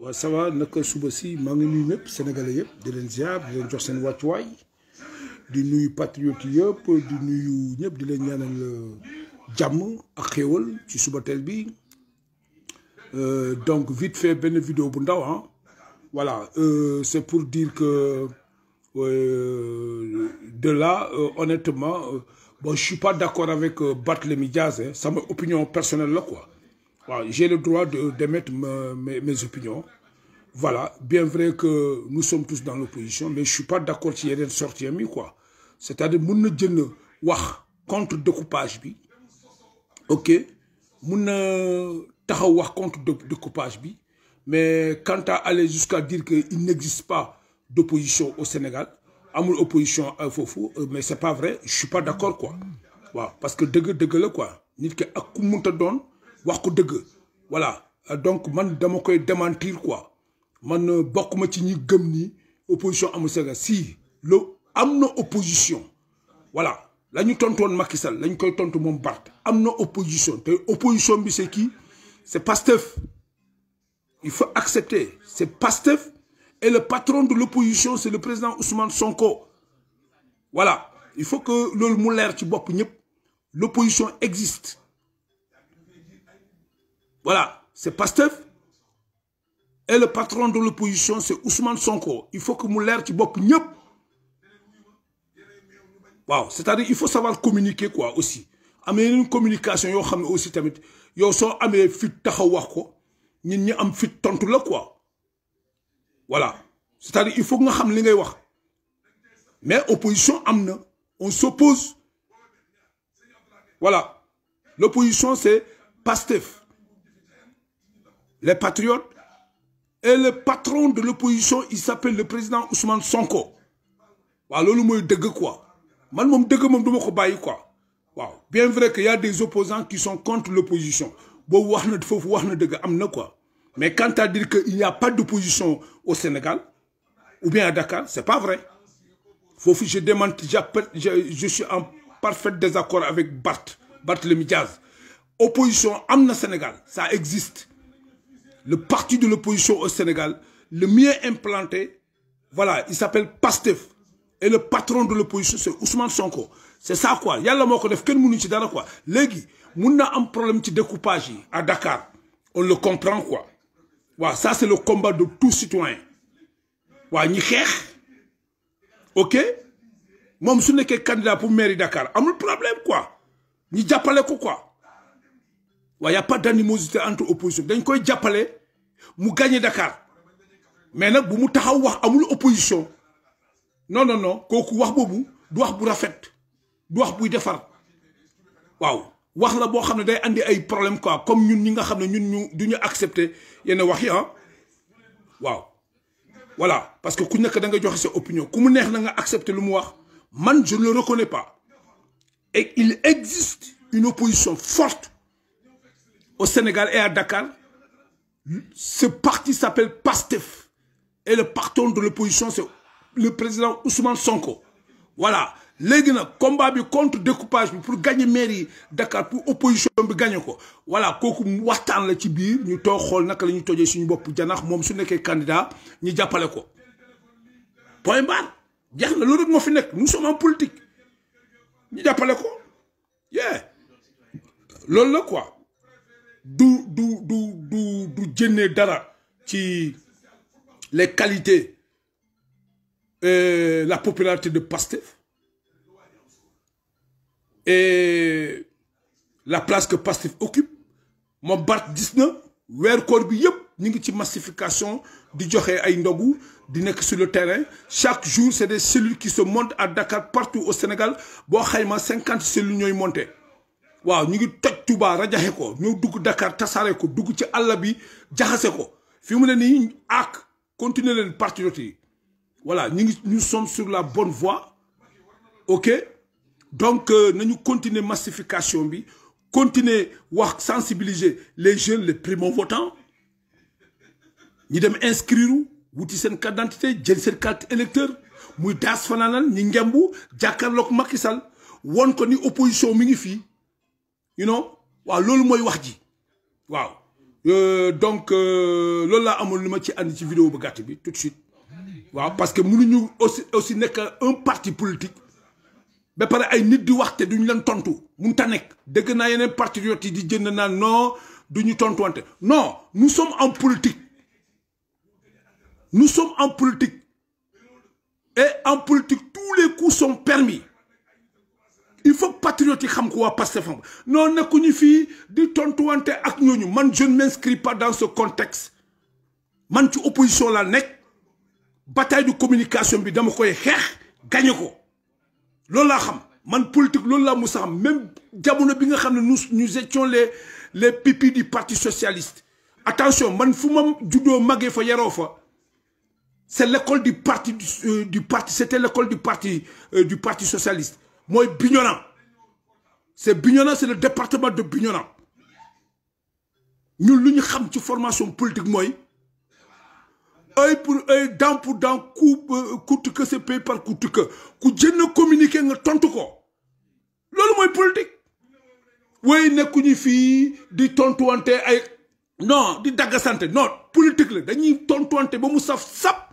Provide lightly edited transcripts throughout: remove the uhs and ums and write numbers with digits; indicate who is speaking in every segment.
Speaker 1: waaw ça va naka suba si maa ngi nuyu ñëpp sénégalais yëpp di leen ziar di leen jox seen wàccuwaay di nuyu patriote yëpp di nuyu ñëpp di leen ñaanal jàmm ak xéewal ci suba teel bi donc vite fait benn vidéo bu ndaw ah voilà c'est pour dire que de là honnêtement bon je suis pas d'accord avec Barthélémy Diaz hein, c'est ma opinion personnelle là quoi. Wow, j'ai le droit d'émettre mes opinions. Voilà, bien vrai que nous sommes tous dans l'opposition, mais je ne suis pas d'accord qu'il y ait une sortie amie, quoi. C'est-à-dire, nous ne wax contre le découpage, ok, nous ne wax contre le découpage, mais quant à aller jusqu'à dire qu'il n'existe pas d'opposition au Sénégal, amul opposition à Fofou, mais c'est pas vrai, je suis pas d'accord, quoi. Wow, parce que degue quoi, nit ke ak ku munta doon wax ko deug voilà donc man dama koy démentir quoi man bokuma ci ñi gëm ni opposition amul Sénégal si le amna opposition voilà lañu tontoon Macky Sall lañ koy tontu mom Bart amna opposition te opposition bi c'est qui c'est Pastef il faut accepter c'est Pastef et le patron de l'opposition c'est le président Ousmane Sonko voilà il faut que lolu mu leer ci bop ñep l'opposition existe. Voilà, c'est Pastef et le patron de l'opposition, c'est Ousmane Sonko. Il faut que nous l'air qui bok ñep. Wow, c'est-à-dire il faut savoir communiquer quoi aussi. Amé une communication yo xamné aussi tamit yo so amé fit taxaw wax ko ñin ñi am fit tontu la quoi. Voilà, c'est-à-dire il faut que nga xam li ngay wax. Mais opposition amna, on s'oppose. Voilà. L'opposition c'est Pastef. Les patriotes et le patron de l'opposition, il s'appelle le président Ousmane Sonko. Voilà, lolu moy deug quoi. Man mom deug mom duma ko bayyi quoi. Waaw, bien vrai qu'il y a des opposants qui sont contre l'opposition. Bo waxna fofu waxna deug amna quoi. Mais quant à dire qu'il n'y a pas d'opposition au Sénégal ou bien à Dakar, c'est pas vrai. Fofu je démente, je suis en parfait désaccord avec Barthélémy Diaz. Opposition amna Sénégal, ça existe. Le parti de l'opposition au Sénégal, le mieux implanté, voilà, il s'appelle Pastef. Et le patron de l'opposition, c'est Ousmane Sonko. C'est ça quoi. Yalla moko def ken munu ci dara quoi. Légui, mouna am problème ci découpage à Dakar. On le comprend quoi. Voilà, ça c'est le combat de tout citoyen. Voilà, ñi xex. OK? Mom su nekkee candidat pour mairie Dakar, amul problème quoi. Ñi jappalé ko quoi. Il n'y a pas d'animosité entre opposition. Dañ koy jappalé mu gagner Dakar. Mais nak bu mu taxaw wax amul opposition. Non non non, koku wax bobu du wax bu rafet. Du wax buy défar. Waaw, wax la bo xamné day andi ay problème quoi, comme ñun ñi nga xamné ñun duñu accepter yenn wax yi hein. Waaw. Voilà, parce que ku nekk da nga joxe sa opinion. Ku mu neex na nga accepter lu mu wax. Man je ne le reconnais pas. Et il existe une opposition forte au Sénégal et à Dakar. Ce parti s'appelle Pastef. Et le patron de l'opposition, c'est le président Ousmane Sonko. Voilà. Légui nak combat bi contre découpage pour gagner mairie Dakar pour opposition bi gagner ko. Voilà, koku waxtan la ci biir ñu tok xol naka lañu tojé suñu bop janax mom su nekké candidat ñi jappalé ko. Point barre. Jeex na lolu rek mo fi nek. Nous sommes en politique. Ñi jappalé ko. Yeah. Lolu la quoi. Du jëné dara ci les qualités la popularité de Pastef et la place que Pastef occupe. Mon Bart gis na wër koor bi yépp ñi ngi ci massification di joxé ay ndogu di nek sur le terrain chaque jour c'est des cellules qui se montent à Dakar partout au Sénégal bo xayma 50 cellules ñoy monter. Waaw ñu ngi toj Touba rajaxe ko ñeu dugg Dakar tassaré ko dugg ci Allah bi jaxassé ko fi mu ne nii ak continuer len patriote. Voilà, nous sommes sur la bonne voie. OK? Donc nañu continuer massification bi, continuer wax sensibiliser les jeunes les primo-votants. Ñi dem inscrire wuti sen carte d'identité, jël sen carte électeur, muy das fananal ñi ngembu jakarlok Macky Sall won ko ni opposition mi ngi fi. You know? Waaw lolu moy wax ji. Waaw. Donc loolu laa amoon li ma ci andi ci vidéo bu gàtt bi tout de suite waaw parce que mënuñu aussi nekk un parti politique ba pare ay nit di wax te duñ leen tontu mun ta nekk dégg naa yeneen patriotes yi di jënd naan non duñu tontuwante non nous sommes en politique nous sommes en politique et en politique tous les coups sont permis il faut patriote yi xam ko waa Pastef non nekkuñu fii di tontuwante ak ñooñu man je ne m'inscris pas dans ce contexte man ci opposition la nekk bataille de communication bi dama koy xeex gagné ko loolu laa xam man politique loolu laa musa xam même jamono bi nga xam ne nous étions les pipis du parti socialiste attention man fu ma juddoo màggee fa yaroo fa c'est l'école du parti c'était l'école du parti socialiste mooy Bignona c'est Bignona c'est le département de Bignona ñun lu ñu xam ci formation politique mooy œil pour œil, dent pour dent, coûte que c'est payé par coûte que. Ku jënd communiquer nga tontu ko. Loolu mooy politique. Way nekkuñu fii di tontuwante ay non di daggasante non politique la dañuy tontuwante ba mu saf sap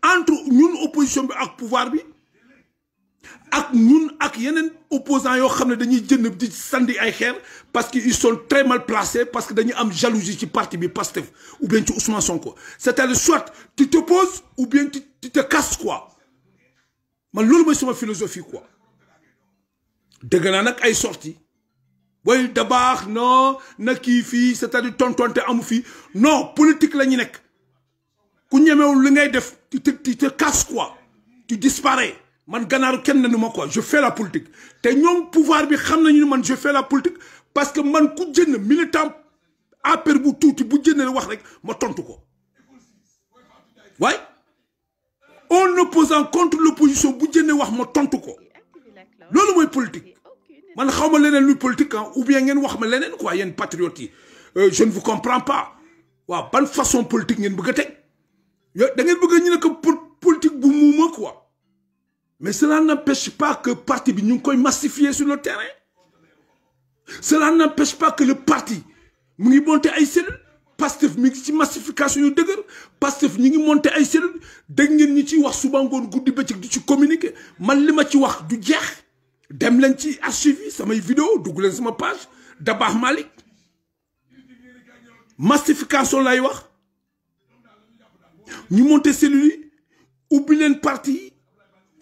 Speaker 1: entre ñun opposition bi ak pouvoir bi ak ñun ak yeneen opposants yoo xam ne dañuy jënd di sandi ay xeer parce que ils sont très mal placés parce que dañuy am jalousie ci parti bi Pastef ou bien ci Ousmane Sonko c'est-à-dire soit tu t'opposes ou bien tu te casses quoi man loolu mooy sama philosophie quoi dëgg naa nag ay sorties way da baax non na kii fii c'est-à-dire tontonte amu fii non politique la ñu nekk ku ñemewul li ngay def tu te casses quoi tu disparais man ganaaru kenn nanu ma quoi je fais la politique te ñoom pouvoir bi xam nañu man je fais la politique parce que man ku jënd militant APR bu tuuti bu jënd wax rek ma tontu ko waaye en opposant contre l'opposition bu jënd wax ma tontu ko loolu mooy politique man xaw ma leneen luy politique ou bien ngeen wax ma leneen quoi yéen patriotes yi je ne vous comprends pas waaw ban façon politique ngeen bëgg a teg da ngeen bëgg ñu ne que politique bu muuma quoi mais cela n'empêche pas que parti bi ñu ngi koy massifier sur le terrain cela n'empêche pas que le parti mu ngi monter ay cellules Pastef mi ngi ci massification yu dëgër Pastef ñi ngi monter ay cellules dégg ngeen ñi ci wax suba ngoon guddi bëccëg di ci communiquer man li ma ci wax du jeex dem leen ci archive yi samay vidéo dugg leen sama page Dabakh Malick massification lay wax ñu monter cellules yi ubbi leen parti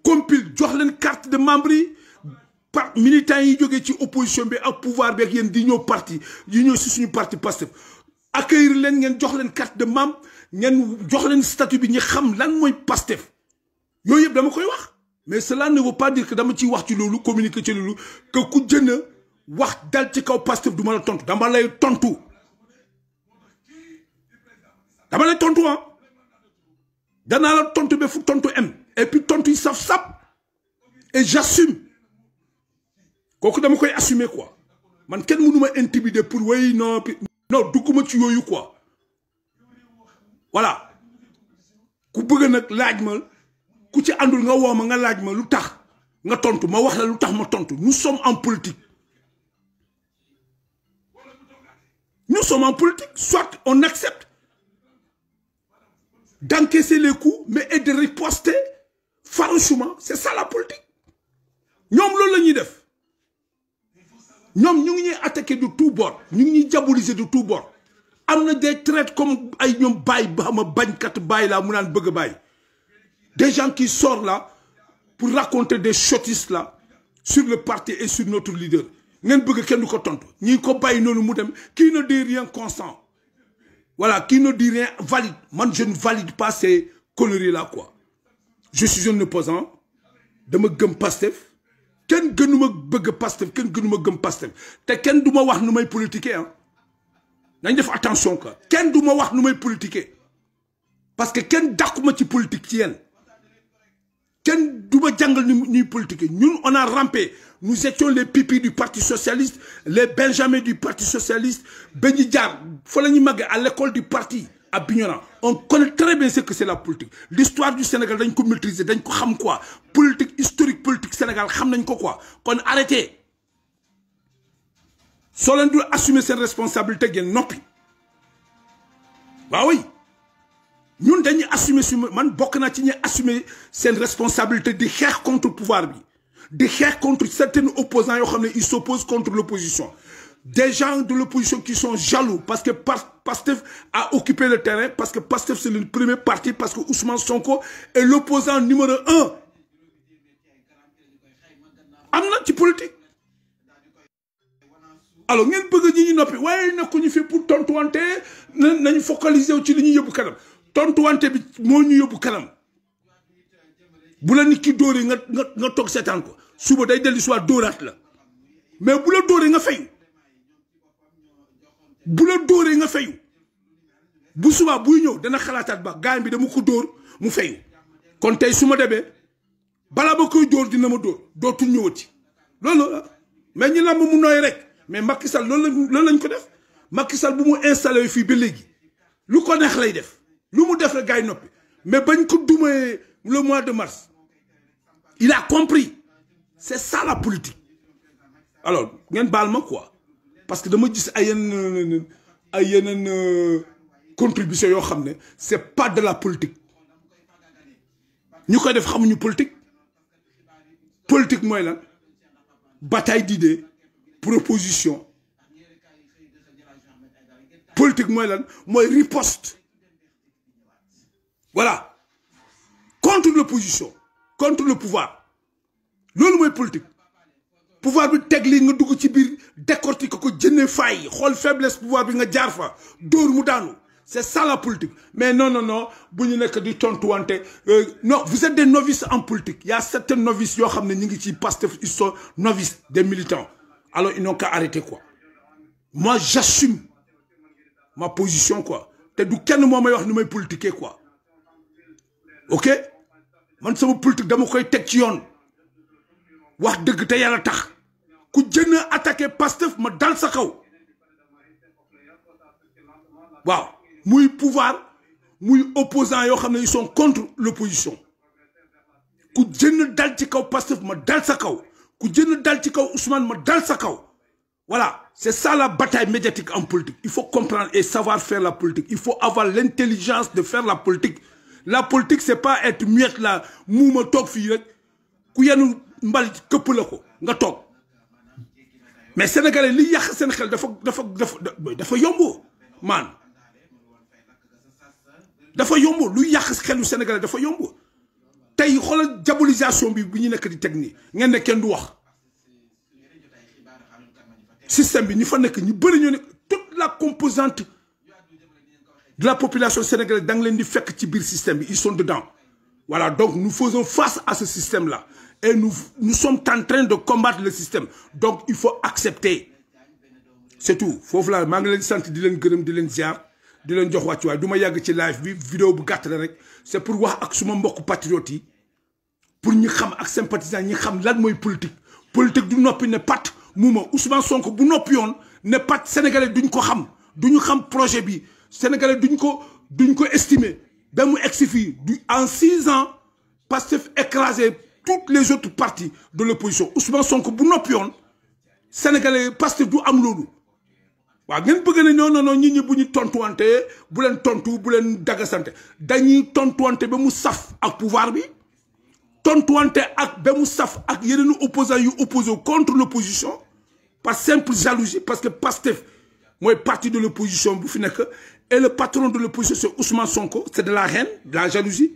Speaker 1: compile jox leen carte de membre yi par militants yi jógee ci opposition bi ak pouvoir bi ak yéen di ñëw parti yi ñëw si suñu parti Pastef accueillir leen ngeen jox leen carte de membre ngeen jox leen statut bi ñu xam lan mooy Pastef yooyu yëpp dama koy wax mais cela ne veut pas dire que dama ciy wax ci loolu communiquer ci loolu que ku jënd wax dal ci kaw Pastef du ma la tontu dama lay tontu danaa la tontu ba fu tontu em et puis tontu yi saf sap et j'assume kooku dama koy assumer quoi man kenn mënu ma intimider pour way non dugguma ci yooyu quoi voilà ku bëgg nag laaj ma ku ci àndul nga woo ma nga laaj ma lu tax nga tontu ma wax la lu tax ma tontu nous sommes en politique soit on accepte d'encaisser les coups mais et de riposter farouchement c'est ça la politique ñoom loolu la ñuy def ñoom ñu ngi ñuy attaquer de tout bord ñu ngi ñuy diaboliser de tout bord am na des traites comme ay ñoom bàyyi ba ma bañkat bàyyi laa mu naan bëgg a bàyyi des gens qui sortent là pour raconter des sottises là sur le parti et sur notre leader ngeen bëgg kenn du ko tontu ñi ko bàyyi noonu mu dem qui ne dit rien constant voilà qui ne dit rien valide man je ne valide pas ces conneries là quoi je suis un opposant dama gëm Pastef kenn gënuma bëgg Pastef kenn gënuma gëm Pastef te kenn du ma wax nu may politiquer nañ def attention quoi kenn du ma wax nu may politiquer parce que kenn dàquma ci politique ci yéen kenn du ma jàngal ñuy politiquer ñun on a rampé nous étions les pipis du parti socialiste les benjamins du parti socialiste ba ñu jaar fa la ñu màggee à l'école du parti à Bignona on connaît très bien ce que c'est la politique l'histoire du Sénégal dañ ko maîtriser dañ ko xam quoi politique historique politique Sénégal xam nañ ko quoi kon arrêtez soo leen dul assumer seen responsabilité ngeen noppi Bah oui. Nous devons assumer, man bokk na ci ñi assumer cette responsabilité de xeex contre le pouvoir bi, de xeex contre certains opposants yoo xam ne ils s'opposent contre l'opposition. Des gens de l'opposition qui sont jaloux parce que Pastef a occupé le terrain, parce que Pastef c'est le premier parti, parce que Ousmane Sonko est l'opposant numéro 1. Amna ci politique. Alors ngeen bëgg ñi ñu noppi waaye nekkuñu fi pour tontuwante nañu focaliser wu ci li ñu yóbbu kanam tontuwante bi moo ñu yóbbu kanam bu la nit ki dóoree nga toog seetaan ko suba day dellu soit dóoraat la mais bu la dóoree nga fayu bu la dóoree nga fayu bu suba buy ñëw dana xalaataat ba gaañ bi dama ko dóor mu fayu kon tey su ma demee balaa ba koy dóor dina ma dóor dootul ñëwati loolu la mais ñu lamb mu nooy rek. Mais Macky Sall loolu lañ ko def Macky Sall bu mu installé fii ba léegi lu ko neex lay def lu mu def la gars yi noppi mais bañ ko dumee le mois de mars il a compris c'est ça la politique. Alors ngeen baal ma quoi parce que dama gis ay yeneen contribution yoo xam ne c'est pas de la politique ñu koy def xamuñu politique mooy lan bataille d'idées. Proposition politique mooy lan mooy riposte voilà contre l'opposition contre le pouvoir loolu mooy politique pouvoir bi teg li nga dugg ci biir décortiquer ko jënne fay xool faiblesse pouvoir bi nga jaar fa dóor mu daanu c'est ça la politique mais non bu ñu nekk di tontuwante non vous êtes des novices en politique il y a certains novices yoo xam ne ñu ngi ci Pastef ils sont novices des militants. Alors, ils n'ont qu'à arrêter, quoi. Moi, j'assume ma position, quoi. T'es du quel moment je vais politiquer, quoi. Ok? Man, c'est mon politique, je vais te dire. Wax deug te yalla tax. Ku jëna attaquer Pastef ma dal sa kaw. Waaw, muy pouvoir, muy opposant yo xamné ils sont contre l'opposition. Ku jëna dal ci kaw Pastef ma dal sa kaw. Voilà, c'est ça la bataille médiatique en politique. Il faut comprendre et savoir faire la politique. Il faut avoir l'intelligence de faire la politique. La politique, c'est pas être muette là, mouma tok fi rek, ku yanu mbal kepp la ko, nga tok. Mais Sénégalais li yak sen xel dafa yombo, man. Dafa yombo, lu yak xelu Sénégalais dafa yombo. Tay xolal diabolisation bi ñu nek di technique ngeen ne kenn du wax système bi ñi fa nek ñi bëri ñu nek toute la composante de la population sénégalaise dans leen di fekk ci biir système bi ils sont dedans. Voilà, donc nous faisons face à ce système là et nous sommes en train de combattre le système, donc il faut accepter, c'est tout. Foofu la maa ngi leen sant di leen gërëm di leen ziar di leen jox wàccuwaay du ma yàgg ci live bi vidéo bu gàtt la rek c'est pour wax ak suma mbokk patriotes yi pour ñi xam ak sympathisants ñi xam lan mooy politique. Politique du noppi ne pat muuma Ousmane Sonko bu noppi yoon ne pat sénégalais duñ ko xam duñu xam projet bi sénégalais duñ ko estimer ba mu egsi fii en 6 ans Pastef écrasé toutes les autres parties de l'opposition. Ousmane Sonko bu noppi yoon sénégalais Pastef du am loolu. Waaw ngeen bëgg na non ñi bu ñu tontuwante bu leen tontu bu leen dagasante dañuy tontuwante ba mu saf ak pouvoir bi tontuwante ak ba mu saf ak yeneen opposants yu opposé contre l'opposition par simple jalousie parce que Pastef mooy parti de l'opposition bu fi nekk et le patron de l'opposition c'est Ousmane Sonko, c'est de la haine, de la jalousie.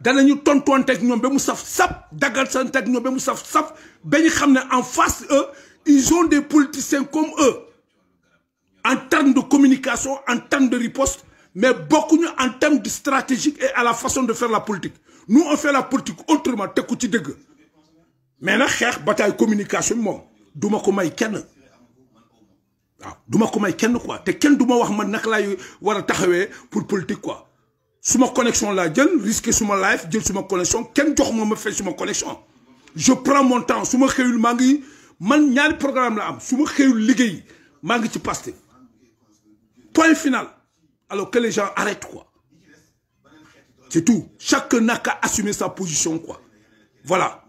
Speaker 1: Danañu tontuwante ak ñoom ba mu saf sap dagasante ak ñoom ba mu saf sap ba ñu xam ne en face eux ils ont des politiciens comme eux. En termes de communication, en termes de riposte, mais beaucoup en termes de stratégique et à la façon de faire la politique. Nous, on fait la politique autrement, mais là, bataille communication, moi, douma ko may kenn. Douma ko may kenn quoi. Te kenn douma wax man nak lay wara taxawé pour politique quoi. Suma connexion la jël, risquer suma life, jël suma connexion, kenn jox ma fait suma connexion. Je prends mon temps, suma xeyul mangi man ñaari programme la am, suma xeyul liggéey mangi ci Pastef. Point final. Alors que les gens arrêtent quoi. C'est tout. Chacun n'a qu'à assumer sa position quoi. Voilà.